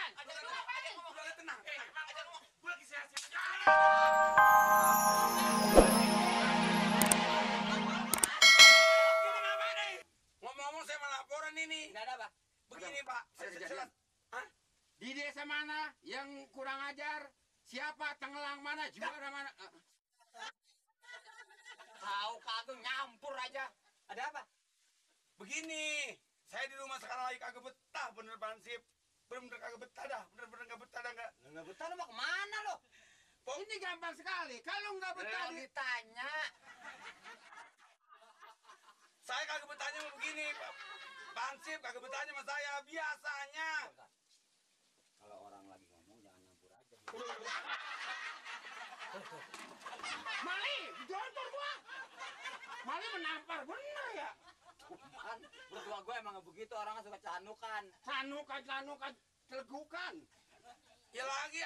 Jangan. Udah tenang. Emang aja ngomong. Gue lagi sehat-sehat. Ini ngapa nih? Ngomong-ngomong saya mau laporan ini. Enggak ada, Pak. Begini Pak. Ada kejadian. Di desa mana yang kurang ajar? Siapa tenggelam mana? Juara mana? Tahu kagak nyampur aja. Ada apa? Begini. Saya di rumah sekarang lagi kagak betah bener Pansip. Bener-bener kagak betah dah. Bener-bener kagak betah dah enggak. Enggak betah lo mau kemana lo? Ini gampang sekali. Kalau nggak betah Lo ditanya. Saya kagak betahnya mau begini. Pansip kagak betahnya sama saya. Biasanya. Kalau orang lagi ngomong jangan nyampur aja. Mali, jontor gua. Mali menampar bener ya. Kan berdua gue emang begitu, orangnya suka canukan. Canukan, telegukan. Ya lagi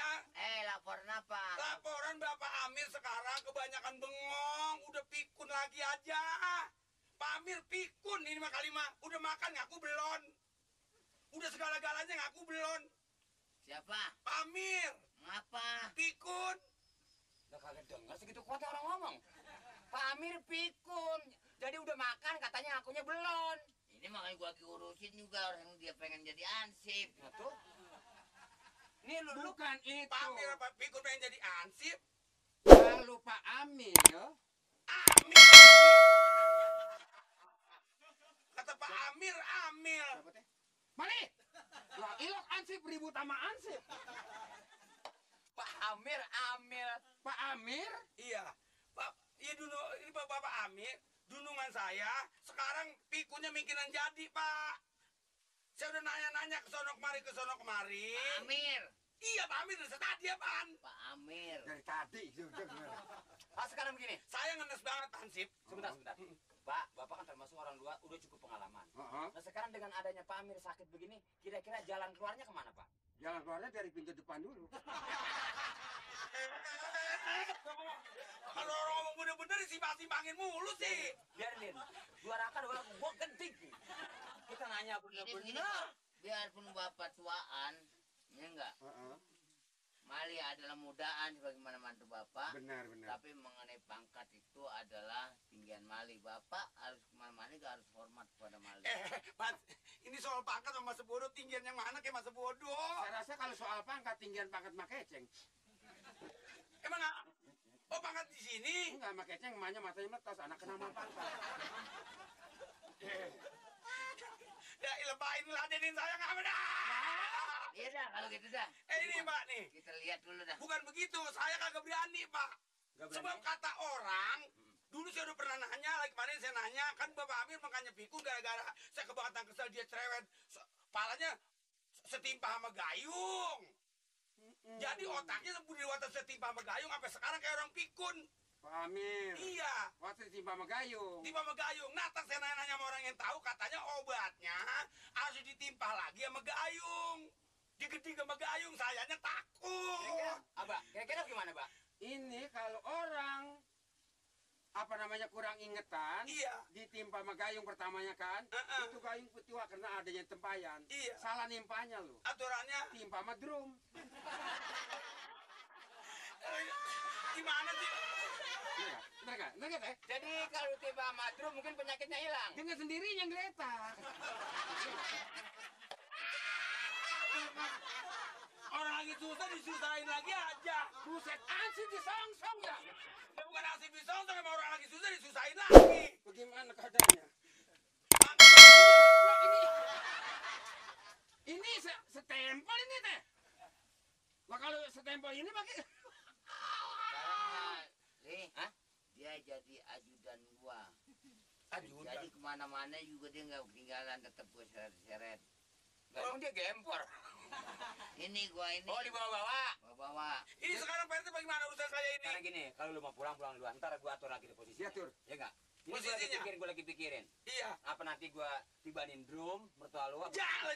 Laporan apa? laporan Bapak Amir sekarang kebanyakan bengong. Udah pikun lagi aja. Pak Amir pikun ini mah kalimat. Udah makan ngaku belum. Udah segala-galanya ngaku belum. Siapa? Pak Amir Ngapa? pikun. Udah kagak dengar segitu kuat orang ngomong. Pak Amir pikun. Jadi udah makan katanya akunya belum. Ini makanya gua lagi urusin juga orang dia pengen jadi ansip. Nah tuh. Ini lu Bukan itu. Pak Amir apa pikun pengen jadi ansip? Kalau Pak Amir, Amir. Kata Pak Amir, Amir. Mali. Lah ilok ansip ribut sama ansip. Pak Amir Amir. Pak Amir, Iya. Pak, iya dulu ini Bapak Amir, dunungan saya sekarang pikunnya mungkinan jadi, Pak. Saya udah nanya-nanya ke sono kemari. Amir. Iya, Pak Amir dari tadi apaan? Pak Amir. dari tadi. Sekarang begini. Saya ngenes banget Hansip. Sebentar. Pak, Bapak kan termasuk orang tua udah cukup pengalaman. Heeh. Nah sekarang dengan adanya Pak Amir sakit begini, kira-kira jalan keluarnya kemana, Pak? Jalan keluarnya dari pintu depan dulu. Kalau orang ngomong bener-bener simpang-simpangin mulu sih. Biarin, dua raka dua laku, gua genting. Kita nanya bener-bener. Biarpun bapak tuaan, ya enggak, Heeh. Mali adalah mudaan sebagaimana mantu bapak. Benar. Tapi mengenai pangkat itu adalah tinggian Mali. Bapak harus kemana-mana juga harus hormat kepada Mali. Mas, ini soal pangkat sama Mas Bodoh, tinggian yang mana kayak Mas Bodoh? Saya rasa kalau soal pangkat, tinggian pangkat Makeceng. Emang pangkat di sini? Enggak, Makeceng emaknya matanya meletos, anak kenapa pangkat. Ya lebahin ladenin saya nggak benar. Iya dah kalau gitu dah. Ini Pak nih. Kita lihat dulu dah. Bukan begitu, saya kagak berani Pak. Nggak berani? Sebab kata orang, dulu saya udah pernah nanya, lagi kemarin saya nanya, kan Bapak Amir makanya pikun gara-gara saya kebangetan kesel dia cerewet. Palanya setimpa sama gayung. Jadi otaknya di watak setimpa sama gayung, sampai sekarang kayak orang pikun. Pak Amir, Iya, waktu ditimpa sama gayung. timpa sama gayung. Nah, tak saya nanya sama orang yang tahu, katanya obatnya harus ditimpa lagi sama gayung. Digeding sama gayung, sayanya takut. Kira-kira gimana, Pak? Ini kalau orang kurang ingetan, Iya. ditimpa sama gayung pertamanya kan, itu gayung putih karena adanya tempayan. Iya. Salah nimpanya lo. Aturannya Timpa sama drum. gimana sih? Bener nggak teh? Jadi kalau tiba madru mungkin penyakitnya hilang. Dengan sendirinya geletak. Orang lagi susah disusahin lagi aja. Buset, ansih disongsong ya. Ya bukan asing pisang, sama orang lagi susah disusahin lagi. Bagaimana keadaannya? Ini setempel ini teh. Nah kalau setempel ini pakai Sekarang nih, Hah? dia jadi ajudan gua. Ajudan. Jadi kemana-mana juga dia nggak ketinggalan, tetap gua seret-seret. Emang dia gempor. Ini gua ini. Oh, dibawa-bawa. Bawa. Ini sekarang Pak RT bagaimana urusan saya ini? Sekarang gini, kalau lu mau pulang dulu. Ntar gua atur lagi di posisi. diatur. Ya enggak? Ini Posisinya? gua lagi pikirin. Iya. Apa nanti gua tibanin drum mertua lu? Jangan.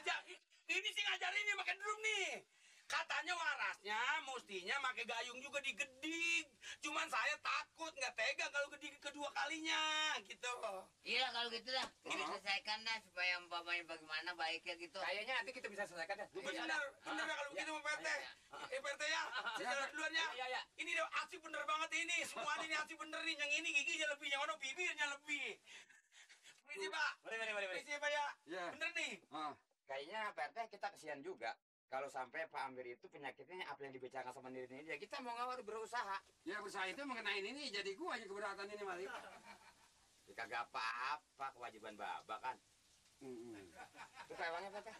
Ini sih ngajarin ini makan drum nih. Katanya warasnya mestinya pakai gayung juga digeding. Cuman saya takut nggak tega kalau geding kedua kalinya gitu. Iya kalau gitu dah. Kita selesaikan dah supaya umpamanya bagaimana baiknya gitu. Kayaknya nanti kita bisa selesaikan ya. Benar kalau nih sama PRT. PRT ya, saya jalan duluan ya. Iya. Ini deh aksi bener banget ini. Semua ini aksi bener nih. Yang ini giginya lebih, yang ono bibirnya lebih. Permisi Pak. Mari. Permisi Pak ya. Ya. Bener nih. Kayaknya Pak RT kita kesian juga. Kalau sampai Pak Amir itu penyakitnya apa yang dibicarakan sama diri dia, kita mau ngawal berusaha. Ya usaha itu mengenai ini jadi gua aja keberatan ini Mali. Ya, kagak apa-apa, kewajiban Baba kan. Itu kewangnya Pak RT.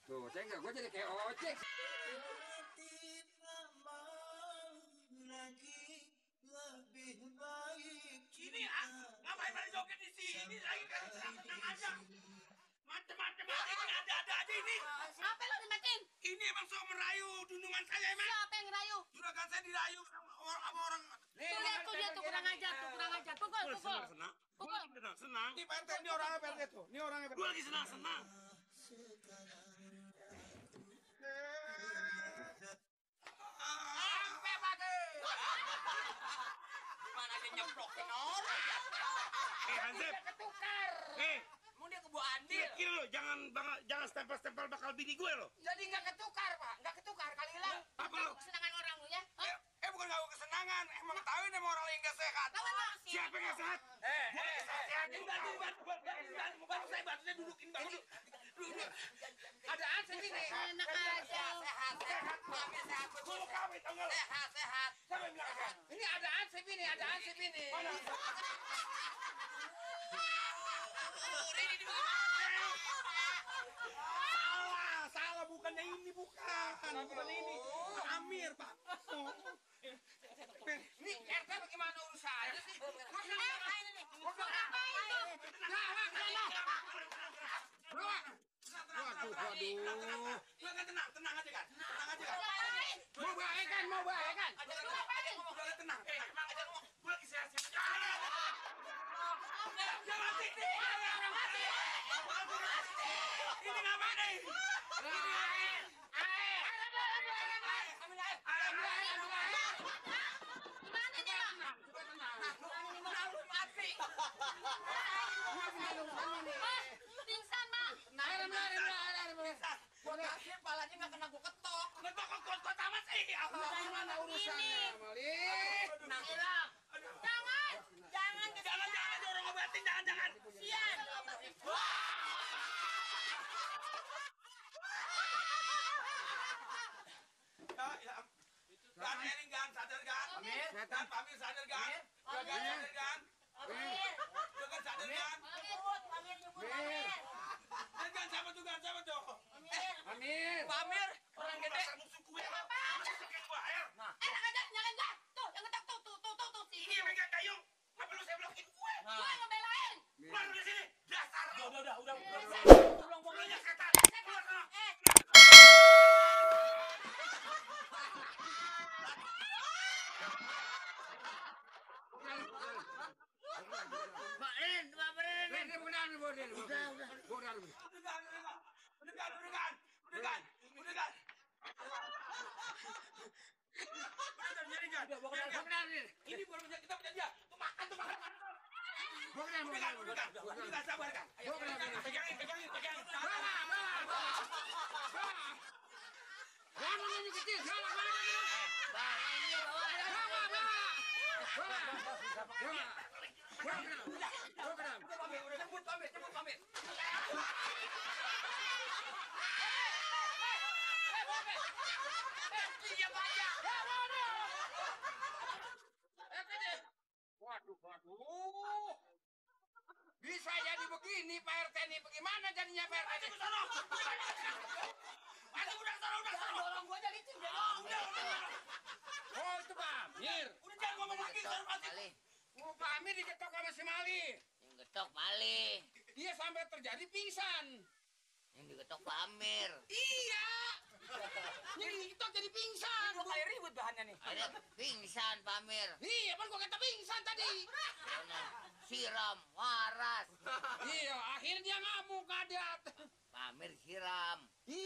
Tuh, saya enggak, gua jadi kayak ojek. Ini ngapain pada joget di sini lagi kan senang aja. Macem-macem ini ada aja ini. Siapa lo dimatiin? Ini emang sok merayu dunungan saya emang. Siapa yang ngerayu? Juragan saya dirayu sama orang. Tuh lihat tuh kurang ajar. Pukul. Pukul. Senang. Ini PRT, ini orangnya PRT tuh. Ini orangnya PRT. Gue lagi senang. Sampai Pak. Mana dia nyemplokin orang? Hansip. Ketukar. Mau dia ke Bu Andil. Kira lo jangan stempel bakal bini gue lo. Jadi nggak ketukar Pak, nggak ketukar kali hilang. Apa lo? Kesenangan orang lu ya? Bukan gak kesenangan. Emang tahu ini emang orang yang gak sehat. Siapa yang gak sehat? Bantu saya dudukin bantu. Ada ansip ini. Enak aja. Sehat. Kami sehat. Gue mau kawin tau gak lo? Sehat. Siapa yang bilang sehat? Ini ada ansip ini. Mana? Salah, bukannya ini, bukan ini. Amir, Pak. Ini RT bagaimana urusannya sih? Tenang aja kan. Mau baik kan? Tenang. Gue lagi sehat-sehat. Ini ngapain nih? Gimana nih, Mak? Pingsan, Mak. Gua kaki palanya nggak kena gua ketok. Ngetok amat sih. Gimana urusannya Mali? Jangan. Orang ngobatin, jangan. Sian. Gan, sadar gan. Gan, Pamir sadar gan. Juragan sadar gan. Juragan sadar gan. Gan, siapa tuh? Amir. Pak Amir, orang gede. Musuh gue. Musuhin gue, air. Nyalain gua. Tuh, yang ngetok tuh. Ini yang megang gayung. Apa lu saya blokin gue? Gua ngebelain. Keluar dari sini. Dasar lu. Udah. Lu yang setan. Keluar sana. Ini baru kita punya dia. Tuh makan. Udah, sabar kan. Pegangin. Jemput Pamir. Waduh. Bisa jadi begini Pak RT nih. Bagaimana jadinya Pak RT? Dorong gua jadi tim. Oh itu Pak Amir. Udah jangan ngomong lagi. Mali, Oh Pak Amir diketok sama si Mali. yang getok Mali, Dia sampai terjadi pingsan. yang diketok Pak Amir. Iya. Yang diketok jadi pingsan. Gua kayak ribut bahannya nih. Ada pingsan Pak Amir. Iya, kan gua kata pingsan tadi. Karena siram, waras. Iya, akhirnya dia ngamuk ngadat. Pak Amir siram. Iya.